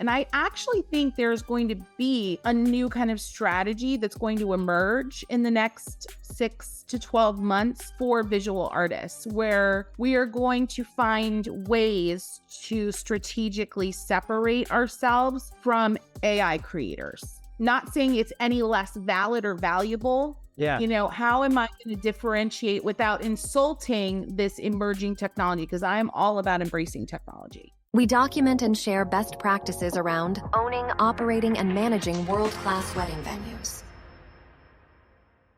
And I actually think there's going to be a new kind of strategy that's going to emerge in the next 6 to 12 months for visual artists, where we are going to find ways to strategically separate ourselves from AI creators. Not saying it's any less valid or valuable. Yeah. How am I going to differentiate without insulting this emerging technology? Because I am all about embracing technology. We document and share best practices around owning, operating, and managing world-class wedding venues.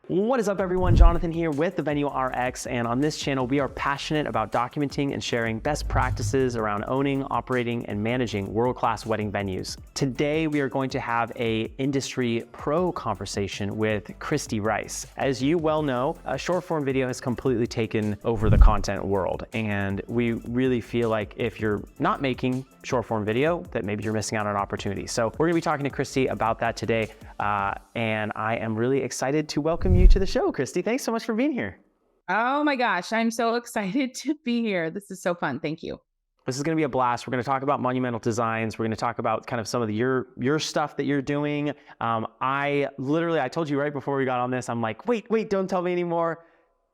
What is up, everyone? Jonathan here with the Venue RX, and on this channel we are passionate about documenting and sharing best practices around owning, operating, and managing world-class wedding venues. Today we are going to have a industry pro conversation with Kristy Rice. As you well know, short form video has completely taken over the content world, and we really feel like if you're not making short form video, that maybe you're missing out on an opportunity. So we're gonna be talking to Kristy about that today, and I am really excited to welcome you to the show, Kristy. Thanks so much for being here. Oh my gosh, I'm so excited to be here. This is so fun. Thank you. This is going to be a blast. We're going to talk about Monumental Designs. We're going to talk about kind of some of your stuff that you're doing. I told you right before we got on this, I'm like, wait, don't tell me anymore.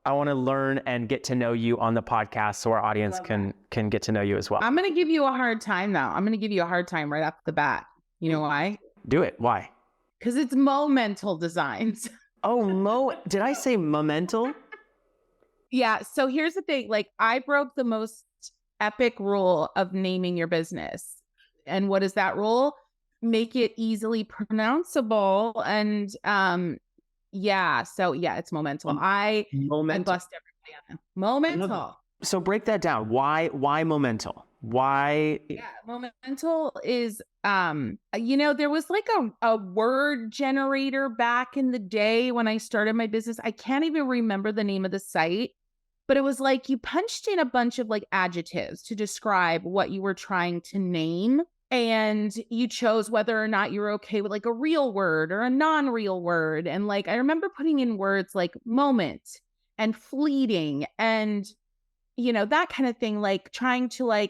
I want to learn and get to know you on the podcast so our audience can get to know you as well. I'm going to give you a hard time now. I'm going to give you a hard time right off the bat. You know why? Do it. Why? Because it's Momental Designs. Oh, did I say Momental? Yeah. So here's the thing. I broke the most epic rule of naming your business. And what is that rule? Make it easily pronounceable. And it's Momental. I bust everybody on them. Momental. So break that down. Why Momental? Why? Yeah, Momental is, there was a word generator back in the day when I started my business. I can't even remember the name of the site, but it was you punched in a bunch of adjectives to describe what you were trying to name. And you chose whether or not you're okay with a real word or a non-real word. And I remember putting in words like moment and fleeting and, that kind of thing, trying to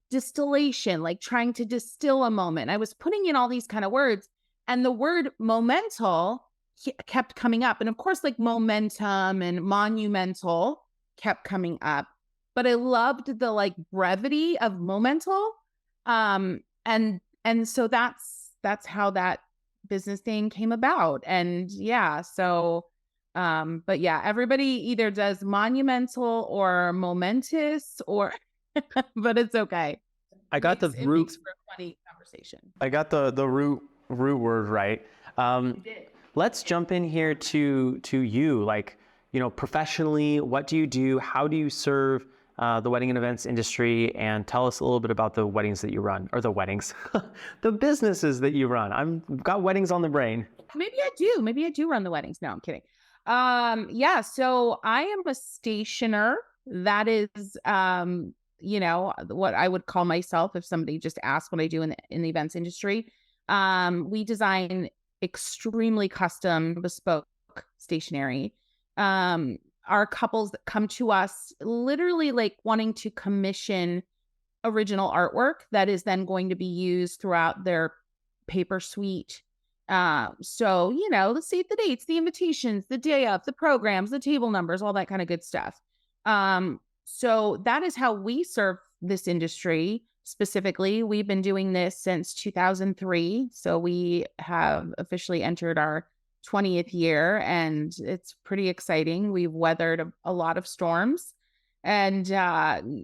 distillation, trying to distill a moment. I was putting in all these kind of words, and the word momental kept coming up. And of course, momentum and monumental kept coming up, but I loved the brevity of momental. And so that's how that business thing came about. And but everybody either does monumental or momentous or but it's okay. I got the root. Makes for a funny conversation. I got the root word right. You did. Let's jump in here to you. Professionally, what do you do? How do you serve the wedding and events industry? And tell us a little bit about the weddings that you run, or the weddings, the businesses that you run. I've got weddings on the brain. Maybe I do run the weddings. No, I'm kidding. So I am a stationer. That is, what I would call myself if somebody just asked what I do in the events industry. We design extremely custom bespoke stationery. Our couples that come to us literally wanting to commission original artwork that is then going to be used throughout their paper suite. The save the dates, the invitations, the day of, the programs, the table numbers, all that kind of good stuff. So that is how we serve this industry specifically. We've been doing this since 2003. So we have officially entered our 20th year, and it's pretty exciting. We've weathered a lot of storms, and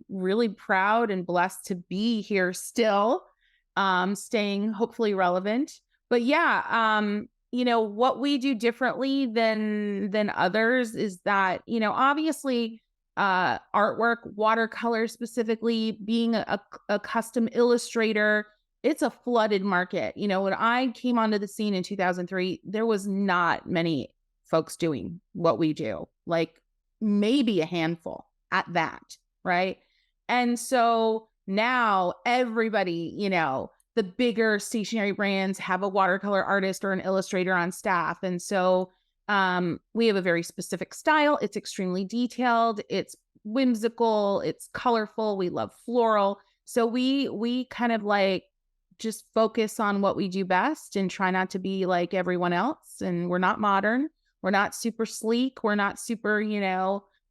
really proud and blessed to be here still, staying hopefully relevant. But what we do differently than others is that, obviously artwork, watercolor specifically, being a custom illustrator, it's a flooded market. When I came onto the scene in 2003, there was not many folks doing what we do, maybe a handful at that, right? And so now everybody, the bigger stationery brands have a watercolor artist or an illustrator on staff. And so we have a very specific style. It's extremely detailed. It's whimsical. It's colorful. We love floral. So we kind of just focus on what we do best and try not to be like everyone else. And we're not modern. We're not super sleek. We're not super,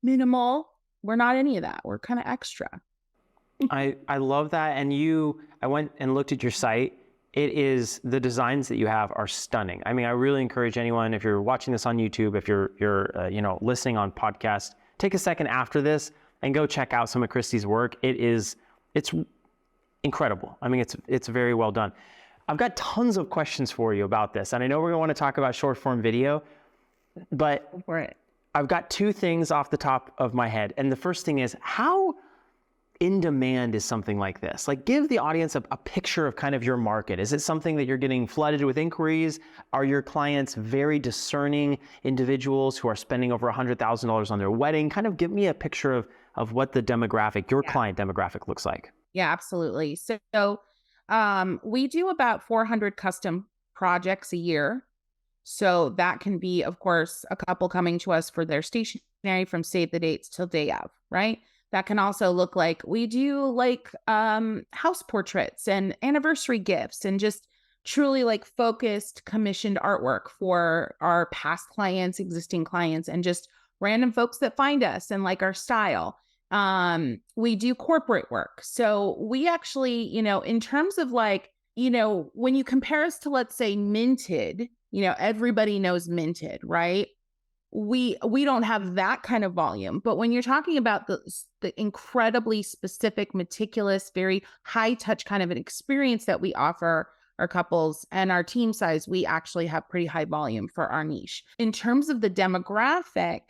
minimal. We're not any of that. We're kind of extra. I love that. And I went and looked at your site. The designs that you have are stunning. I mean, I really encourage anyone, if you're watching this on YouTube, if you're listening on podcast, take a second after this and go check out some of Kristy's work. It's incredible. I mean, it's very well done. I've got tons of questions for you about this, and I know we're going to want to talk about short form video, but I've got two things off the top of my head. And the first thing is, how in demand is something like this? Like, give the audience a picture of kind of your market. Is it something that you're getting flooded with inquiries? Are your clients very discerning individuals who are spending over $100,000 on their wedding? Kind of give me a picture of what the demographic, your client demographic looks like. Yeah, absolutely. So we do about 400 custom projects a year. So that can be, of course, a couple coming to us for their stationery from save the dates till day of, right? That can also look like we do like house portraits and anniversary gifts and just truly like focused commissioned artwork for our past clients, existing clients, and just random folks that find us and like our style. We do corporate work. So we actually, in terms of like, when you compare us to, let's say, Minted, everybody knows Minted, right? We don't have that kind of volume, but when you're talking about the incredibly specific, meticulous, very high touch kind of an experience that we offer our couples and our team size, we actually have pretty high volume for our niche. In terms of the demographic,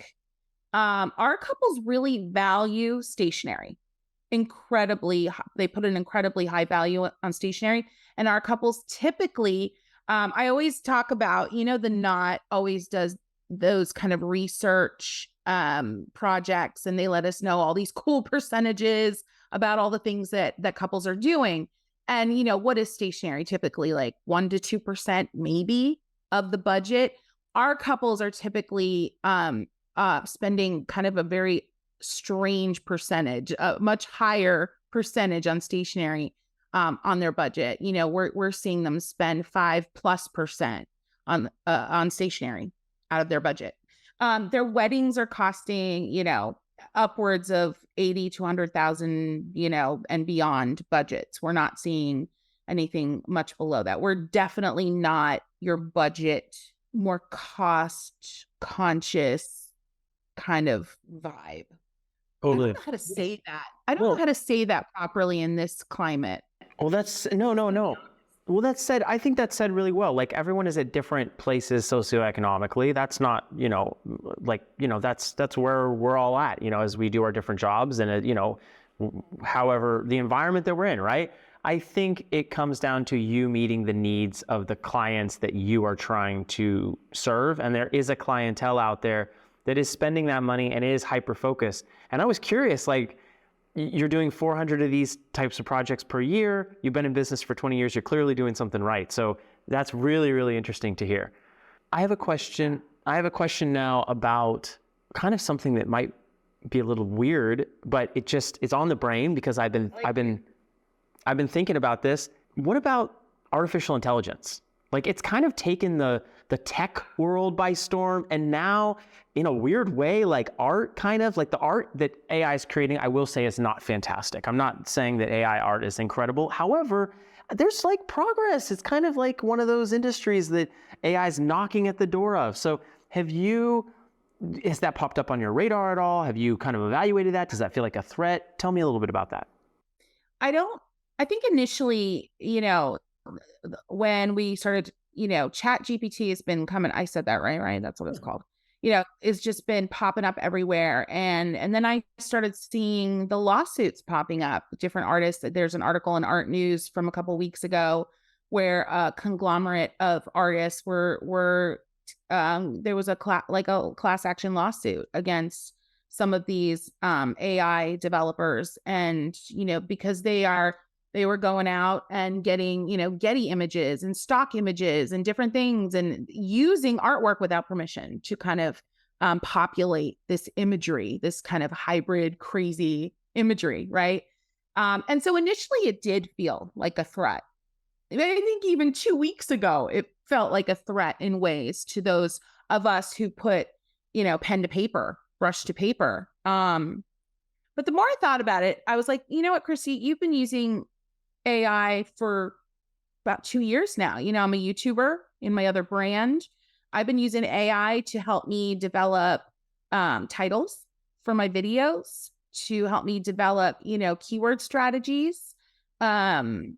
our couples really value stationery. They put an incredibly high value on stationery, and our couples typically, I always talk about, the Knot always does those kind of research projects, and they let us know all these cool percentages about all the things that couples are doing. And, what is stationery? Typically like 1% to 2% maybe of the budget. Our couples are typically spending kind of a very strange percentage, a much higher percentage on stationery on their budget. We're seeing them spend 5+% on stationery out of their budget. Their weddings are costing, upwards of 80 to 100,000, and beyond budgets. We're not seeing anything much below that. We're definitely not your budget, more cost conscious kind of vibe. Totally. I don't know how to say that. I don't know how to say that properly in this climate. Well, no. Well, I think that's said really well. Like, everyone is at different places socioeconomically. That's not, that's where we're all at, as we do our different jobs and, however, the environment that we're in, right? I think it comes down to you meeting the needs of the clients that you are trying to serve. And there is a clientele out there that is spending that money and is hyper-focused. And I was curious, like, you're doing 400 of these types of projects per year. You've been in business for 20 years. You're clearly doing something right. So that's really, really interesting to hear. I have a question now about kind of something that might be a little weird, but it's on the brain because I've been thinking about this. What about artificial intelligence? Like, it's kind of taken the tech world by storm, and now, in a weird way, like art, kind of like the art that AI is creating, I will say, is not fantastic. I'm not saying that AI art is incredible. However, there's like progress. It's kind of like one of those industries that AI is knocking at the door of. So has that popped up on your radar at all? Have you kind of evaluated that? Does that feel like a threat? Tell me a little bit about that. I think initially, when we started, Chat GPT has been coming. I said that right? That's what it's called. It's just been popping up everywhere. And then I started seeing the lawsuits popping up with different artists. There's an article in Art News from a couple of weeks ago where a conglomerate of artists were there was a class action lawsuit against some of these AI developers. And, because they were going out and getting, Getty images and stock images and different things and using artwork without permission to kind of populate this imagery, this kind of hybrid, crazy imagery, right? And so initially it did feel like a threat. I think even 2 weeks ago, it felt like a threat in ways to those of us who put, pen to paper, brush to paper. But the more I thought about it, I was like, you know what, Kristy, you've been using AI for about 2 years now. I'm a YouTuber in my other brand. I've been using AI to help me develop titles for my videos, to help me develop, keyword strategies. And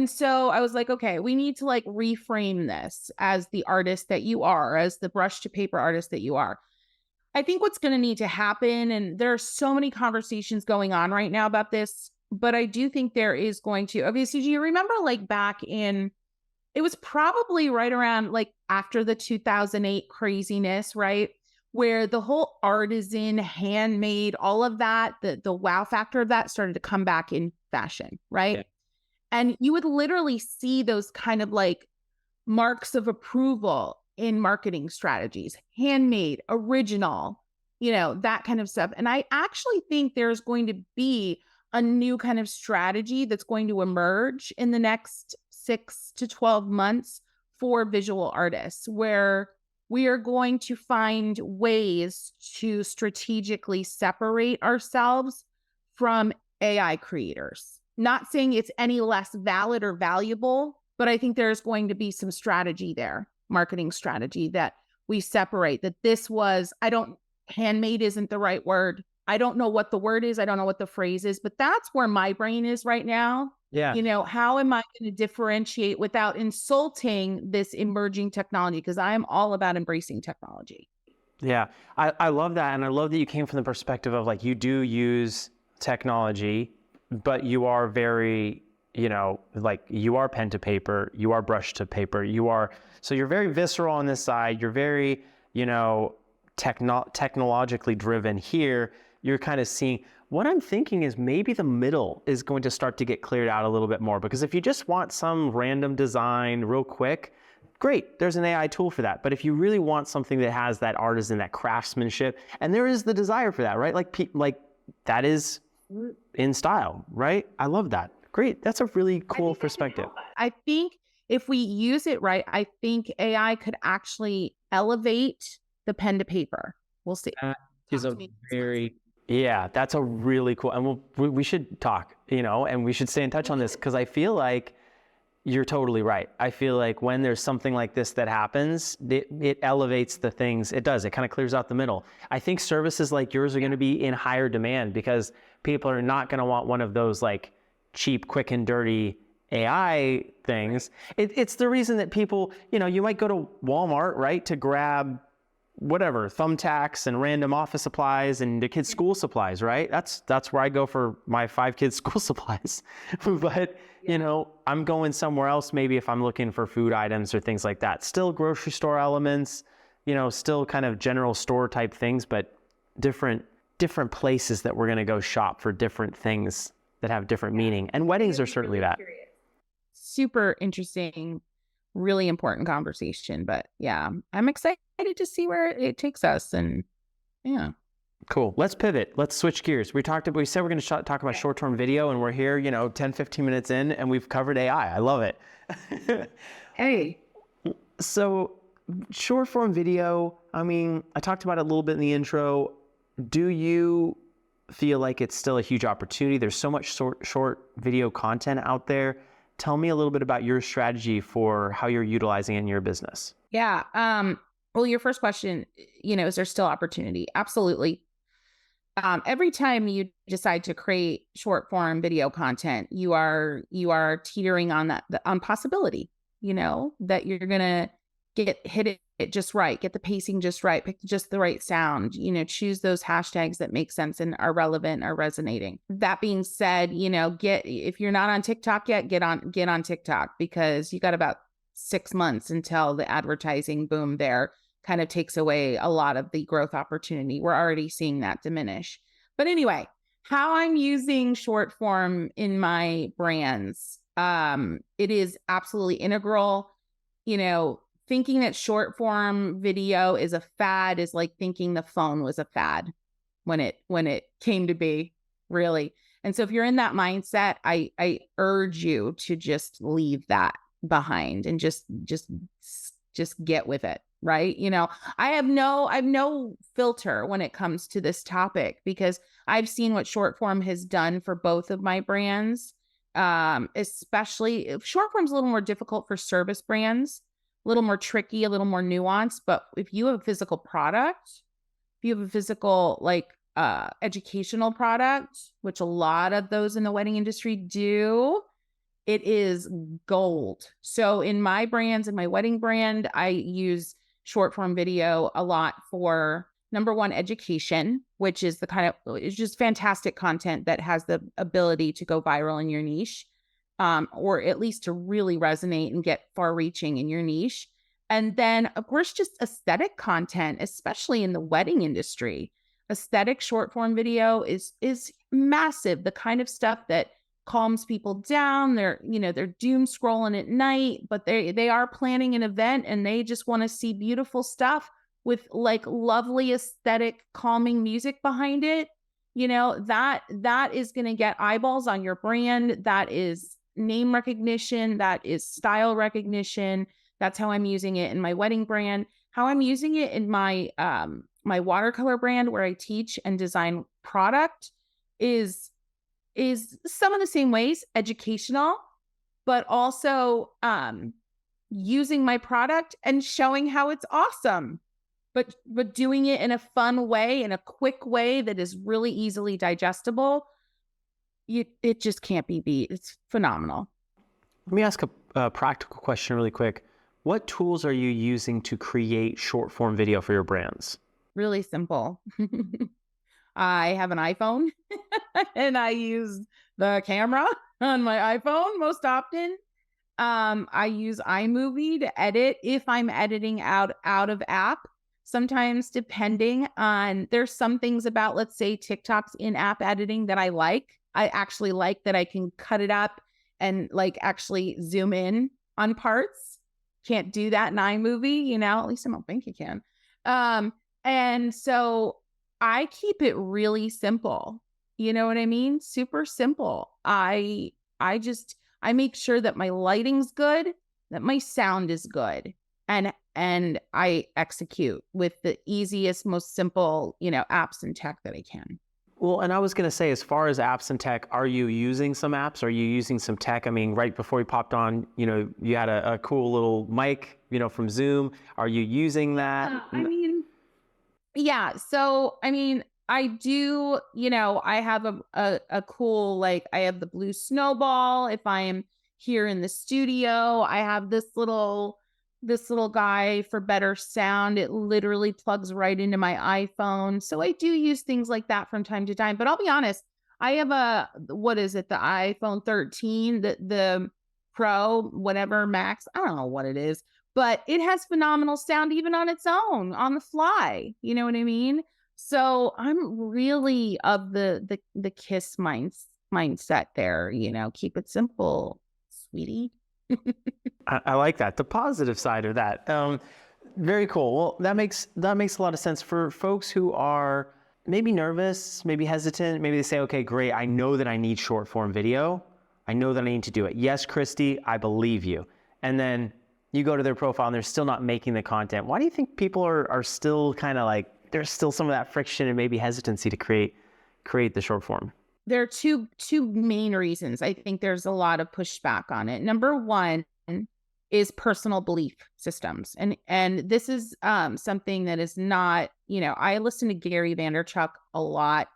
so I was like, okay, we need to like reframe this as the artist that you are, as the brush to paper artist that you are. I think what's going to need to happen, and there are so many conversations going on right now about this, but I do think there is going to, obviously, do you remember like back in, it was probably right around like after the 2008 craziness, right? Where the whole artisan, handmade, all of that, the wow factor of that started to come back in fashion, right? Yeah. And you would literally see those kind of like marks of approval in marketing strategies, handmade, original, that kind of stuff. And I actually think there's going to be a new kind of strategy that's going to emerge in the next 6 to 12 months for visual artists, where we are going to find ways to strategically separate ourselves from AI creators. Not saying it's any less valid or valuable, but I think there's going to be some strategy there, marketing strategy, that we separate, that this was, handmade isn't the right word. I don't know what the word is. I don't know what the phrase is, but that's where my brain is right now. Yeah. How am I going to differentiate without insulting this emerging technology? Because I am all about embracing technology. Yeah, I love that. And I love that you came from the perspective of like, you do use technology, but you are very, like you are pen to paper, you are brush to paper, so you're very visceral on this side. You're very, technologically driven here. You're kind of seeing, what I'm thinking is maybe the middle is going to start to get cleared out a little bit more, because if you just want some random design real quick, great, there's an AI tool for that. But if you really want something that has that artisan, that craftsmanship, and there is the desire for that, right? Like that is in style, right? I love that. Great. That's a really cool perspective. I think if we use it right, I think AI could actually elevate the pen to paper. We'll see. That's a really cool, and we should talk, and we should stay in touch on this, because I feel like you're totally right. I feel like when there's something like this that happens, it elevates the things. It does. It kind of clears out the middle. I think services like yours are going to be in higher demand, because people are not going to want one of those like cheap, quick and dirty AI things. It's the reason that people, you might go to Walmart, right, to grab whatever, thumbtacks and random office supplies and the kids' school supplies, right? That's where I go for my 5 kids' school supplies. But, I'm going somewhere else, maybe if I'm looking for food items or things like that. Still grocery store elements, still kind of general store type things, but different places that we're going to go shop for different things that have different meaning. And weddings are certainly that. Super interesting, really important conversation. But yeah, I'm excited to see where it takes us. And yeah. Cool. Let's pivot. Let's switch gears. We said we're going to talk about short-term video, and we're here, 10, 15 minutes in, and we've covered AI. I love it. Hey. So short-form video, I talked about it a little bit in the intro. Do you feel like it's still a huge opportunity? There's so much short video content out there. Tell me a little bit about your strategy for how you're utilizing it in your business. Yeah. Well, your first question, is there still opportunity? Absolutely. Every time you decide to create short form video content, you are teetering on on possibility, that you're going to hit it just right, get the pacing just right, pick just the right sound, choose those hashtags that make sense and are relevant, are resonating. That being said, if you're not on TikTok yet, get on TikTok, because you got about 6 months until the advertising boom there kind of takes away a lot of the growth opportunity. We're already seeing that diminish. But anyway, how I'm using short form in my brands, it is absolutely integral. Thinking that short form video is a fad is like thinking the phone was a fad when it came to be, really. And so if you're in that mindset, I urge you to just leave that. behind and just get with it. Right. I have no filter when it comes to this topic because I've seen what short form has done for both of my brands. Especially if short form's a little more difficult for service brands, a little more tricky, a little more nuanced. But if you have a physical product, if you have a physical educational product, which a lot of those in the wedding industry do, it is gold. So in my brands, in my wedding brand, I use short form video a lot for number one, education, which is it's just fantastic content that has the ability to go viral in your niche, or at least to really resonate and get far reaching in your niche. And then of course, just aesthetic content, especially in the wedding industry. Aesthetic short form video is massive. The kind of stuff that calms people down. They're doom scrolling at night, but they are planning an event and they just want to see beautiful stuff with lovely aesthetic calming music behind it. That is going to get eyeballs on your brand. That is name recognition. That is style recognition. That's how I'm using it in my wedding brand. How I'm using it in my my watercolor brand where I teach and design product is some of the same ways, educational, but also using my product and showing how it's awesome, but doing it in a fun way, in a quick way that is really easily digestible. It just can't be beat. It's phenomenal. Let me ask a practical question really quick. What tools are you using to create short form video for your brands? Really simple. I have an iPhone and I use the camera on my iPhone most often. I use iMovie to edit if I'm editing out of app. Sometimes depending on, there's some things about, let's say TikTok's in-app editing that I like. I actually like that I can cut it up and actually zoom in on parts. Can't do that in iMovie, at least I don't think you can. And so I keep it really simple. You know what I mean? Super simple. I make sure that my lighting's good, that my sound is good, and I execute with the easiest, most simple, apps and tech that I can. Well, and I was going to say, as far as apps and tech, are you using some apps? Are you using some tech? I mean, right before you popped on, you had a cool little mic, from Zoom. Are you using that? Yeah. So, I do, I have a cool, I have the blue snowball. If I am here in the studio, I have this little guy for better sound. It literally plugs right into my iPhone. So I do use things like that from time to time, but I'll be honest, I have the iPhone 13, the Pro, whatever, Max. I don't know what it is, but it has phenomenal sound even on its own, on the fly. You know what I mean? So I'm really of the KISS mindset there, keep it simple, sweetie. I like that. The positive side of that. Very cool. Well, that makes a lot of sense for folks who are maybe nervous, maybe hesitant. Maybe they say, okay, great. I know that I need short form video. I know that I need to do it. Yes, Kristy, I believe you. And then you go to their profile and they're still not making the content. Why do you think people are still kind of there's still some of that friction and maybe hesitancy to create the short form? There are two main reasons. I think there's a lot of pushback on it. Number one is personal belief systems. And this is something that is not, I listen to Gary Vaynerchuk a lot.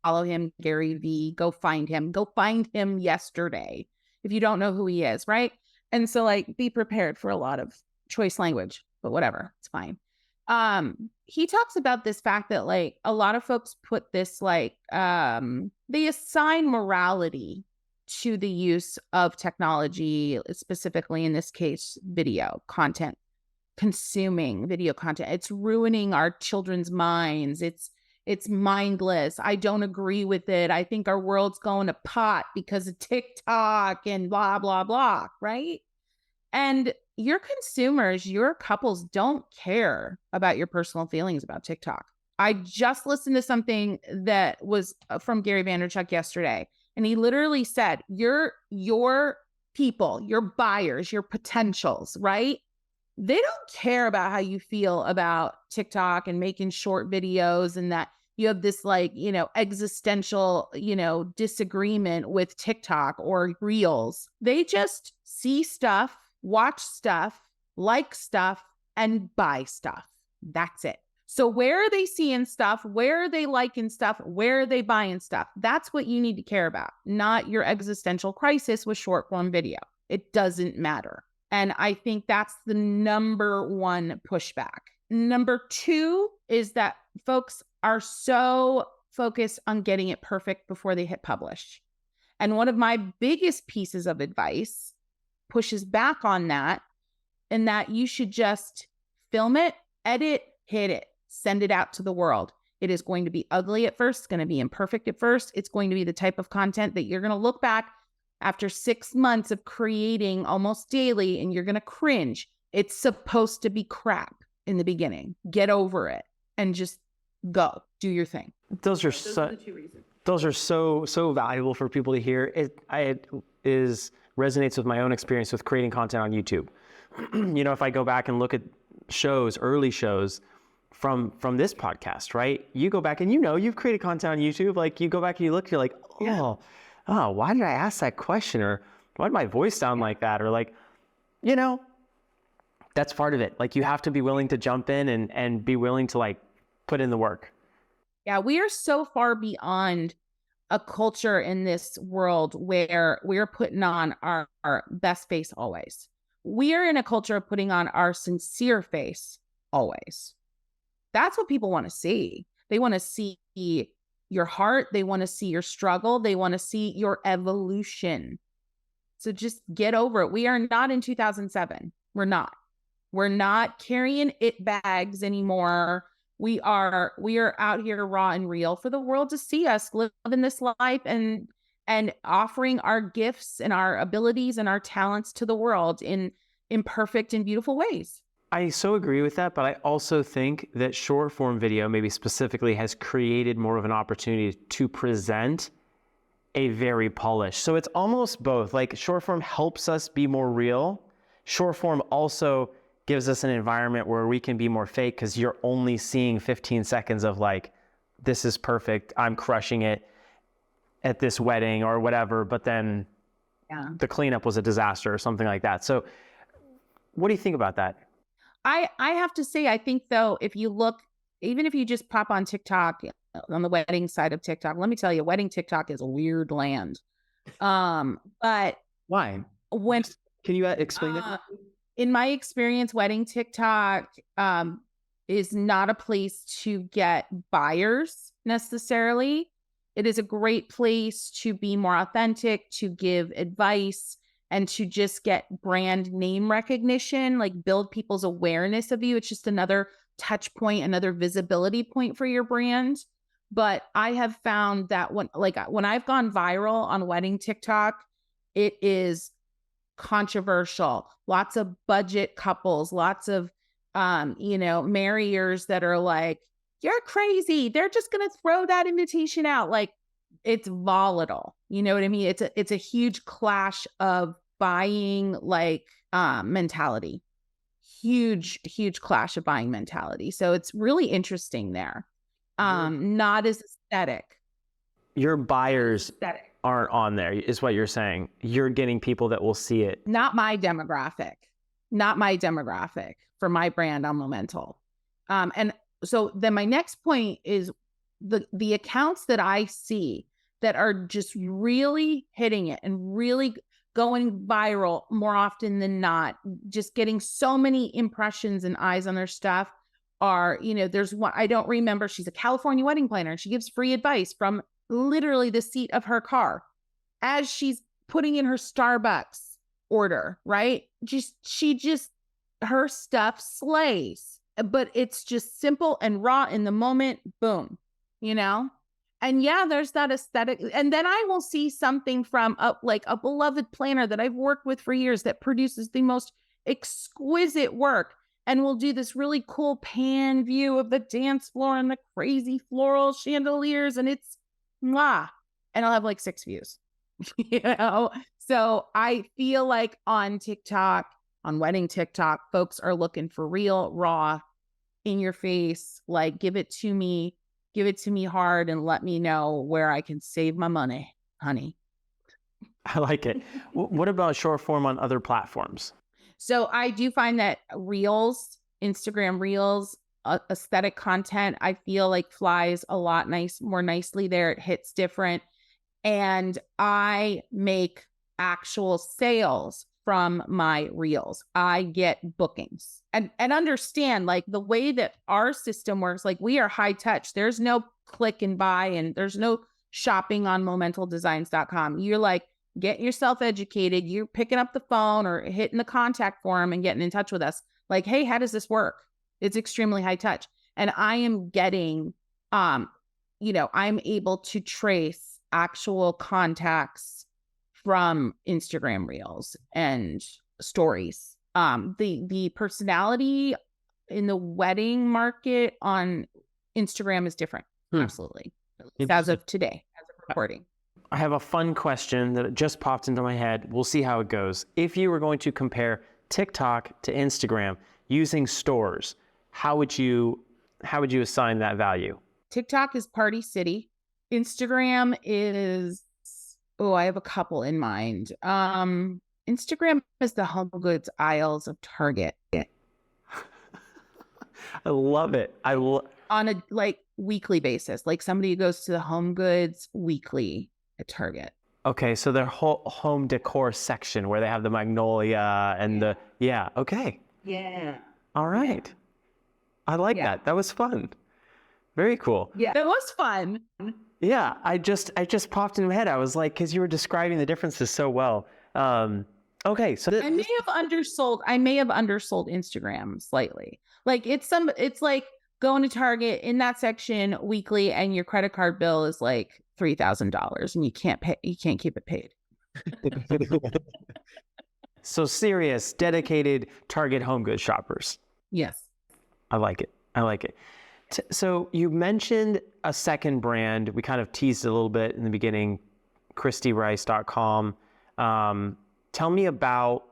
Follow him, Gary V. Go find him yesterday if you don't know who he is, right? And so be prepared for a lot of choice language, but whatever, it's fine. He talks about this fact that a lot of folks put this they assign morality to the use of technology, specifically in this case, video content, consuming video content. It's ruining our children's minds. It's mindless. I don't agree with it. I think our world's going to pot because of TikTok and blah, blah, blah, right? And your consumers, your couples don't care about your personal feelings about TikTok. I just listened to something that was from Gary Vaynerchuk yesterday, and he literally said, your people, your buyers, your potentials, right? They don't care about how you feel about TikTok and making short videos and that you have this like, existential, disagreement with TikTok or Reels. They just see stuff, watch stuff, like stuff, and buy stuff. That's it. So where are they seeing stuff? Where are they liking stuff? Where are they buying stuff? That's what you need to care about, not your existential crisis with short form video. It doesn't matter. And I think that's the number one pushback. Number two is that folks are so focused on getting it perfect before they hit publish. And one of my biggest pieces of advice pushes back on that, and that you should just film it, edit, hit it, send it out to the world. It is going to be ugly at first. It's going to be imperfect at first. It's going to be the type of content that you're going to look back after 6 months of creating almost daily and you're going to cringe. It's supposed to be crap in the beginning. Get over it and just go do your thing. Those are the two reasons. Those are so valuable for people to hear. It resonates with my own experience with creating content on YouTube. If I go back and look at early shows from this podcast, right? You go back and you've created content on YouTube. Like you go back and you look, you're like, oh, why did I ask that question? Or why did my voice sound like that? Or like, that's part of it. Like you have to be willing to jump in and be willing to like put in the work. Yeah, we are so far beyond a culture in this world where we're putting on our best face always. We are in a culture of putting on our sincere face always. That's what people want to see. They want to see your heart. They want to see your struggle. They want to see your evolution. So just get over it. We are not in 2007. We're not. We're not carrying it bags anymore. We are out here raw and real for the world to see us living this life and offering our gifts and our abilities and our talents to the world in imperfect and beautiful ways. I so agree with that, but I also think that short form video, maybe specifically, has created more of an opportunity to present a very polished. So it's almost both. Like short form helps us be more real. Short form also gives us an environment where we can be more fake because you're only seeing 15 seconds of like, this is perfect, I'm crushing it at this wedding or whatever, but then the cleanup was a disaster or something like that. So what do you think about that? I have to say, I think though, if you look, even if you just pop on TikTok, on the wedding side of TikTok, let me tell you, wedding TikTok is a weird land. But why? Can you explain that? In my experience, wedding TikTok is not a place to get buyers necessarily. It is a great place to be more authentic, to give advice, and to just get brand name recognition, like build people's awareness of you. It's just another touch point, another visibility point for your brand. But I have found that when I've gone viral on wedding TikTok, it is controversial. Lots of budget couples, lots of, marriers that are like, you're crazy. They're just going to throw that invitation out. Like it's volatile. You know what I mean? It's a huge clash of buying mentality. Huge clash of buying mentality. So it's really interesting there. Not as aesthetic. Your buyers aren't on there, is what you're saying. You're getting people that will see it. Not my demographic for my brand on Momental. And so then my next point is the accounts that I see that are just really hitting it and really going viral more often than not, just getting so many impressions and eyes on their stuff are, there's one, I don't remember, she's a California wedding planner and she gives free advice from literally the seat of her car as she's putting in her Starbucks order, right? Her stuff slays, but it's just simple and raw in the moment. Boom, And there's that aesthetic. And then I will see something from a beloved planner that I've worked with for years that produces the most exquisite work. And we'll do this really cool pan view of the dance floor and the crazy floral chandeliers. And it's mwah. And I'll have 6 views, So I feel like on TikTok, on wedding TikTok, folks are looking for real, raw, in your face, like give it to me hard and let me know where I can save my money, honey. I like it. What about short form on other platforms? So I do find that reels, Instagram reels, aesthetic content, I feel like flies a lot more nicely there. It hits different. And I make actual sales from my reels. I get bookings and understand like the way that our system works, like we are high touch. There's no click and buy and there's no shopping on momentaldesigns.com. You're like, get yourself educated. You're picking up the phone or hitting the contact form and getting in touch with us. Like, hey, how does this work? It's extremely high touch. And I am getting, I'm able to trace actual contacts from Instagram reels and stories. The personality in the wedding market on Instagram is different. Absolutely. As of today, as of recording. I have a fun question that just popped into my head. We'll see how it goes. If you were going to compare TikTok to Instagram using stores, how would you assign that value? TikTok is Party City. Instagram is, I have a couple in mind. Instagram is the home goods aisles of Target. I love it. On a like weekly basis, like somebody who goes to the home goods weekly at Target. Okay, so their whole home decor section where they have the magnolia and okay. Yeah. All right. Yeah. I like that. That was fun. Very cool. Yeah, that was fun. Yeah, I just popped in my head. I was like, because you were describing the differences so well. Okay, so I may have undersold Instagram slightly. Like it's like going to Target in that section weekly, and your credit card bill is like $3,000, and you can't keep it paid. So serious, dedicated Target home goods shoppers. Yes, I like it. So you mentioned a second brand. We kind of teased it a little bit in the beginning, KristyRice.com. Tell me about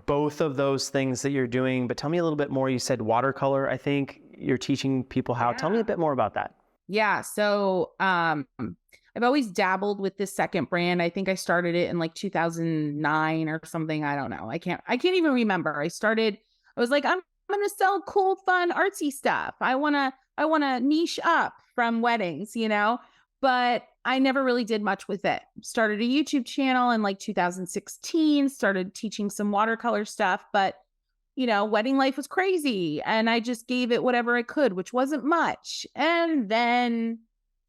both of those things that you're doing, but tell me a little bit more. You said watercolor, I think you're teaching people how. Yeah. Tell me a bit more about that. Yeah. So I've always dabbled with this second brand. I think I started it in like 2009 or something. I don't know. I can't even remember. I was like, I'm going to sell cool, fun, artsy stuff. I want to niche up from weddings, but I never really did much with it. Started a YouTube channel in like 2016, started teaching some watercolor stuff, but wedding life was crazy and I just gave it whatever I could, which wasn't much. And then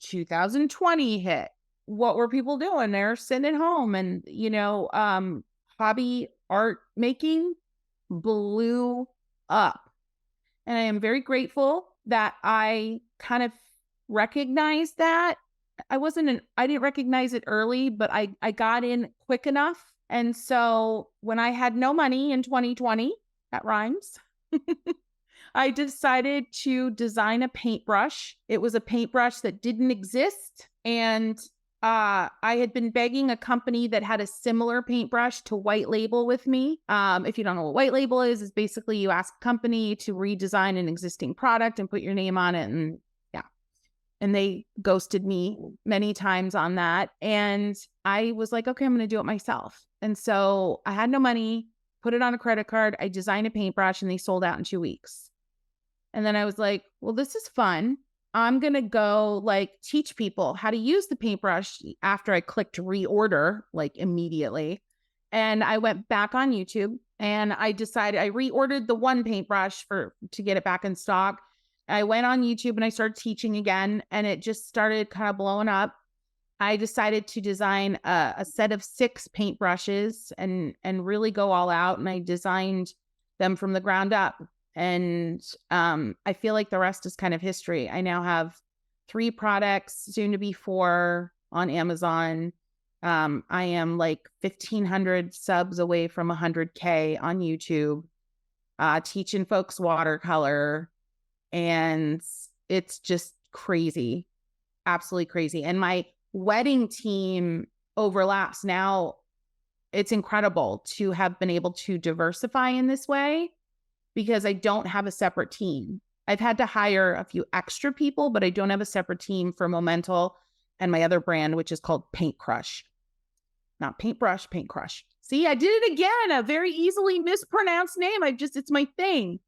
2020 hit. What were people doing? They're sitting at home and, hobby art making blew up. And I am very grateful that I kind of recognized that. I didn't recognize it early, but I got in quick enough. And so when I had no money in 2020, that rhymes, I decided to design a paintbrush. It was a paintbrush that didn't exist. And I had been begging a company that had a similar paintbrush to white label with me. If you don't know what white label is basically you ask a company to redesign an existing product and put your name on it. And they ghosted me many times on that. And I was like, okay, I'm going to do it myself. And so I had no money, put it on a credit card. I designed a paintbrush and they sold out in 2 weeks. And then I was like, well, this is fun. I'm going to go teach people how to use the paintbrush after I clicked reorder immediately. And I went back on YouTube and I decided I reordered the one paintbrush to get it back in stock. I went on YouTube and I started teaching again and it just started kind of blowing up. I decided to design a set of 6 paintbrushes and really go all out. And I designed them from the ground up. And I feel like the rest is kind of history. I now have 3 products, soon to be 4 on Amazon. I am 1,500 subs away from 100K on YouTube, teaching folks watercolor. And it's just crazy, absolutely crazy. And my wedding team overlaps now. it's incredible to have been able to diversify in this way because I don't have a separate team. I've had to hire a few extra people, but I don't have a separate team for Momental and my other brand, which is called Paint Crush. Not Paintbrush, Paint Crush. See, I did it again. A very easily mispronounced name. It's my thing.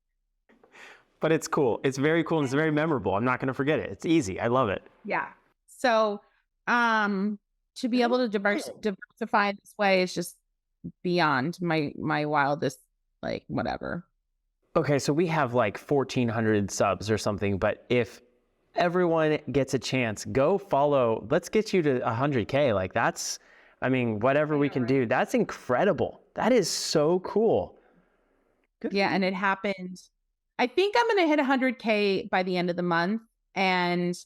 But it's cool. It's very cool and it's very memorable. I'm not going to forget it. It's easy. I love it. Yeah. So, to be able to diversify this way is just beyond my wildest, like, whatever. Okay, so we have like 1,400 subs or something, but if everyone gets a chance, go follow. Let's get you to 100K. Like that's, I mean, whatever we can do. That's incredible. That is so cool. Good. Yeah, and it happened. I think I'm going to hit 100K by the end of the month. And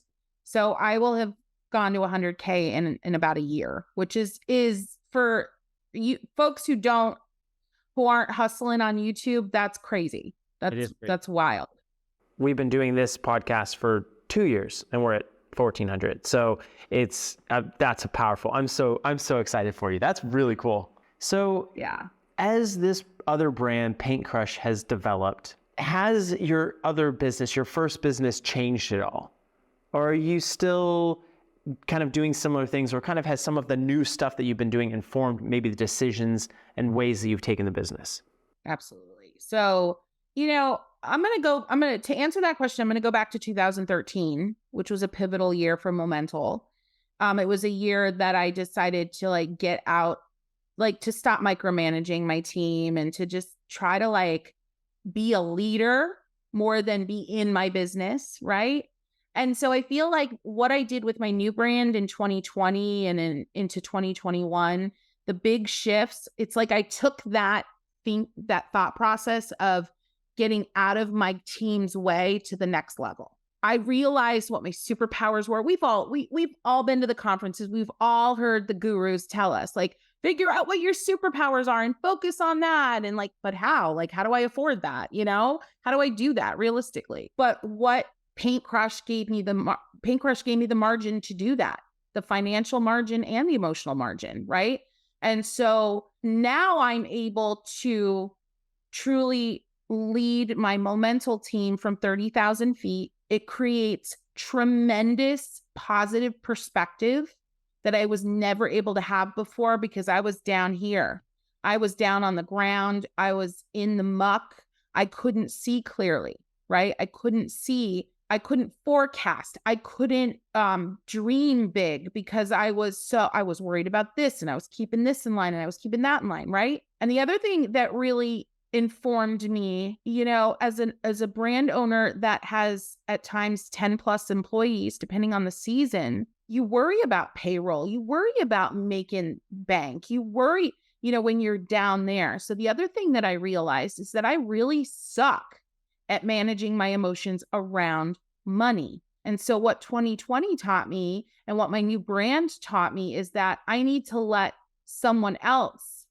so I will have gone to 100K in about a year, which is for you folks who aren't hustling on YouTube. That's crazy. That's wild. We've been doing this podcast for 2 years and we're at 1,400. So it's, that's a powerful, I'm so excited for you. That's really cool. So yeah, as this other brand, Paint Crush, has developed, has your other business, your first business, changed at all? Or are you still kind of doing similar things, or kind of has some of the new stuff that you've been doing informed maybe the decisions and ways that you've taken the business? Absolutely. So, to answer that question, I'm going to go back to 2013, which was a pivotal year for Momental. It was a year that I decided to get out, to stop micromanaging my team and to just try to be a leader more than be in my business. Right. And so I feel like what I did with my new brand in 2020 and into 2021, the big shifts, it's like I took that thought process of getting out of my team's way to the next level. I realized what my superpowers were. We've all been to the conferences. We've all heard the gurus tell us, figure out what your superpowers are and focus on that. And but how? How do I afford that? How do I do that realistically? But what Paint Crush gave me the margin to do that, the financial margin and the emotional margin, right? And so now I'm able to truly lead my Momental team from 30,000 feet. It creates tremendous positive perspective that I was never able to have before because I was down here. I was down on the ground. I was in the muck. I couldn't see clearly, right? I couldn't forecast. I couldn't dream big because I was worried about this and I was keeping this in line and I was keeping that in line, right? And the other thing that really informed me, as a brand owner that has at times 10 plus employees, depending on the season, you worry about payroll, you worry about making bank, you worry, when you're down there. So the other thing that I realized is that I really suck at managing my emotions around money. And so what 2020 taught me and what my new brand taught me is that I need to let someone else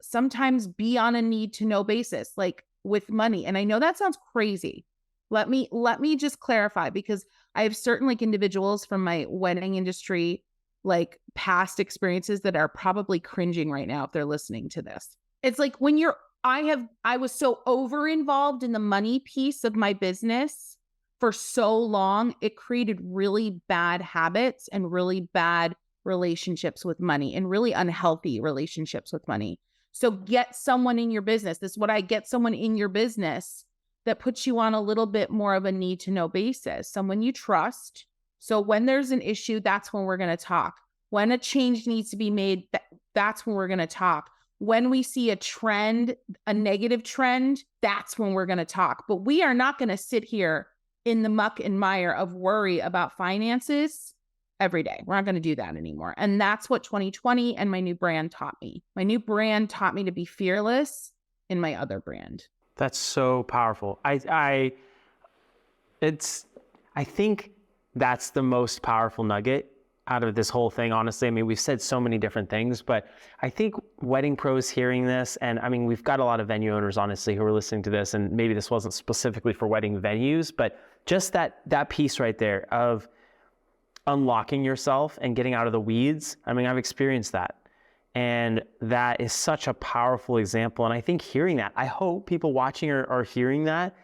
sometimes be on a need to know basis, with money. And I know that sounds crazy. Let me just clarify, because I have certain individuals from my wedding industry, past experiences that are probably cringing right now if they're listening to this. It's I was so over involved in the money piece of my business for so long, it created really bad habits and really bad relationships with money and really unhealthy relationships with money. So get someone in your business. This is what I get someone in your business that puts you on a little bit more of a need to know basis, someone you trust. So when there's an issue, that's when we're going to talk. When a change needs to be made, that's when we're going to talk. When we see a trend, a negative trend, that's when we're going to talk. But we are not going to sit here in the muck and mire of worry about finances every day. We're not going to do that anymore. And that's what 2020 and my new brand taught me. My new brand taught me to be fearless in my other brand. That's so powerful. I think that's the most powerful nugget out of this whole thing, honestly. I mean, we've said so many different things, but I think wedding pros hearing this, and I mean, we've got a lot of venue owners, honestly, who are listening to this, and maybe this wasn't specifically for wedding venues, but just that piece right there of unlocking yourself and getting out of the weeds. I mean, I've experienced that. And that is such a powerful example. And I think hearing that, I hope people watching are hearing that.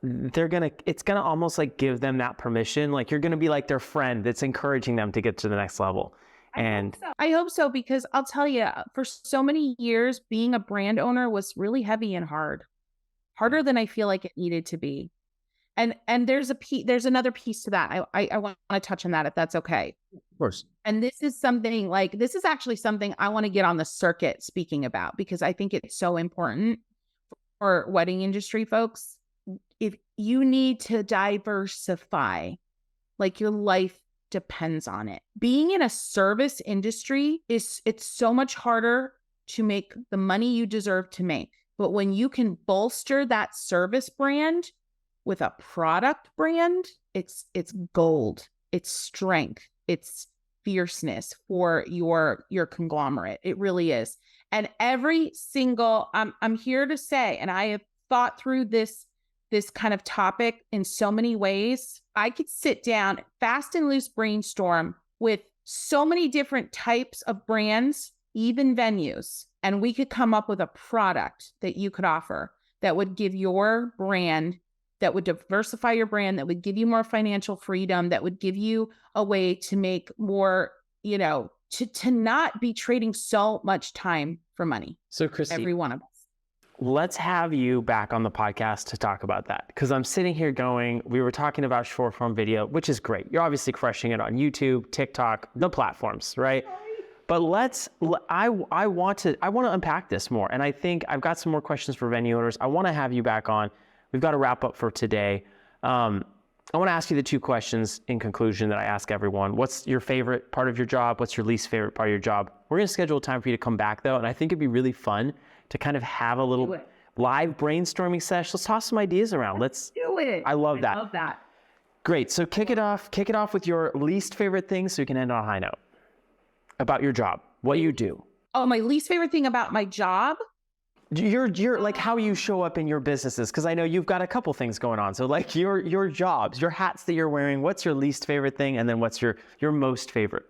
It's gonna almost like give them that permission. Like you're gonna be like their friend that's encouraging them to get to the next level. And I hope so, because I'll tell you, for so many years, being a brand owner was really heavy and harder than I feel like it needed to be. And there's another piece to that. I want to touch on that, if that's okay. of course. And this is actually something I want to get on the circuit speaking about, because I think it's so important for wedding industry folks. If you need to diversify, like your life depends on it. Being in a service industry it's so much harder to make the money you deserve to make. But when you can bolster that service brand with a product brand, it's gold, it's strength, it's fierceness for your conglomerate. It really is. And every single, I'm here to say, and I have thought through this kind of topic in so many ways. I could sit down, fast and loose brainstorm with so many different types of brands, even venues, and we could come up with a product that you could offer that would give your brand, that would diversify your brand, that would give you more financial freedom, that would give you a way to make more, to not be trading so much time for money. So Kristy, every one of us. Let's have you back on the podcast to talk about that. Because I'm sitting here we were talking about short form video, which is great. You're obviously crushing it on YouTube, TikTok, the platforms, right? But I want to unpack this more. And I think I've got some more questions for venue owners. I want to have you back on. We've got to wrap up for today. I want to ask you the two questions in conclusion that I ask everyone. What's your favorite part of your job? What's your least favorite part of your job? We're going to schedule time for you to come back though. And I think it'd be really fun to kind of have a little live brainstorming session. Let's toss some ideas around. Let's do it. I love that. I love that. Great. So kick it off with your least favorite thing so we can end on a high note. About your job, what you do. Oh, my least favorite thing about my job? You're like how you show up in your businesses, because I know you've got a couple things going on. So like your jobs, your hats that you're wearing, what's your least favorite thing? And then what's your most favorite?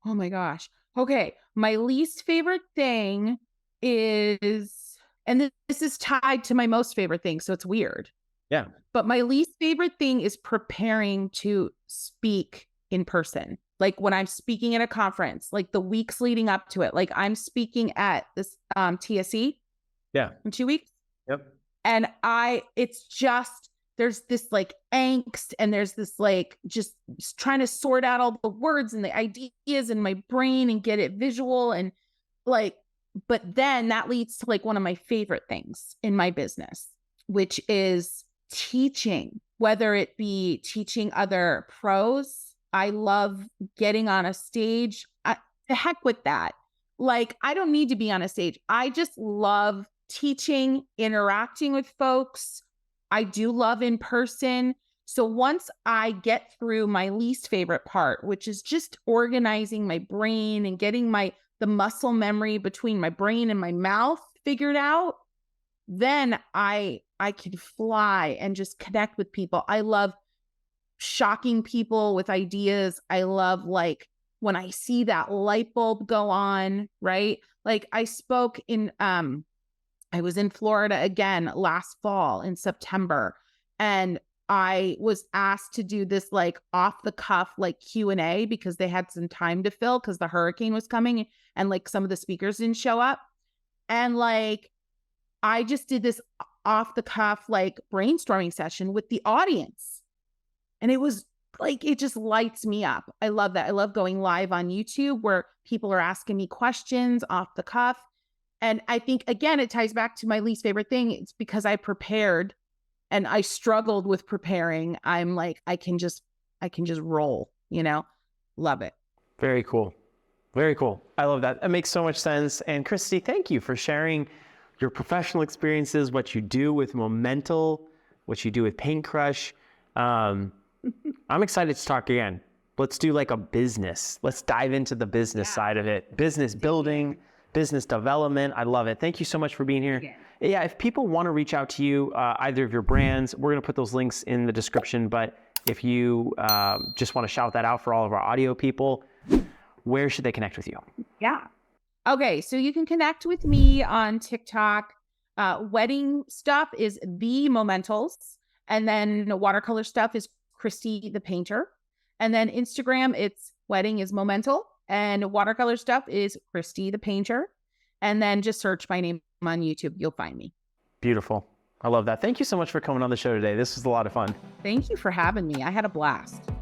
Oh my gosh. Okay. My least favorite thing is, and this is tied to my most favorite thing, so it's weird. Yeah. But my least favorite thing is preparing to speak in person. Like when I'm speaking at a conference, like the weeks leading up to it, like I'm speaking at this TSE. Yeah. In 2 weeks. Yep. And it's just, there's this like angst, and there's this like just trying to sort out all the words and the ideas in my brain and get it visual, and like, but then that leads to like one of my favorite things in my business, which is teaching, whether it be teaching other pros. I love getting on a stage. The heck with that. Like, I don't need to be on a stage. I just love teaching, interacting with folks. I do love in person. So once I get through my least favorite part, which is just organizing my brain and getting the muscle memory between my brain and my mouth figured out, then I can fly and just connect with people. I love shocking people with ideas. I love like when I see that light bulb go on, right? Like I spoke I was in Florida again last fall in September, and I was asked to do this like off the cuff, like Q&A, because they had some time to fill because the hurricane was coming and like some of the speakers didn't show up. And like, I just did this off the cuff, like brainstorming session with the audience. And it was like, it just lights me up. I love that. I love going live on YouTube where people are asking me questions off the cuff. And I think, again, it ties back to my least favorite thing. It's because I prepared and I struggled with preparing. I'm like, I can just roll, love it. Very cool. Very cool. I love that. It makes so much sense. And Kristy, thank you for sharing your professional experiences, what you do with Momental, what you do with Paint Crush. I'm excited to talk again. Let's do like a business. Let's dive into the business side of it. Business building, business development. I love it. Thank you so much for being here. Yeah, if people want to reach out to you, either of your brands, we're going to put those links in the description. But if you just want to shout that out for all of our audio people, where should they connect with you? Yeah. Okay, so you can connect with me on TikTok. Wedding stuff is the Momentals, and then watercolor stuff is Kristy the Painter. And then Instagram, it's wedding is Momental, and watercolor stuff is Kristy the Painter. And then just search my name on YouTube. You'll find me. Beautiful. I love that. Thank you so much for coming on the show today. This was a lot of fun. Thank you for having me. I had a blast.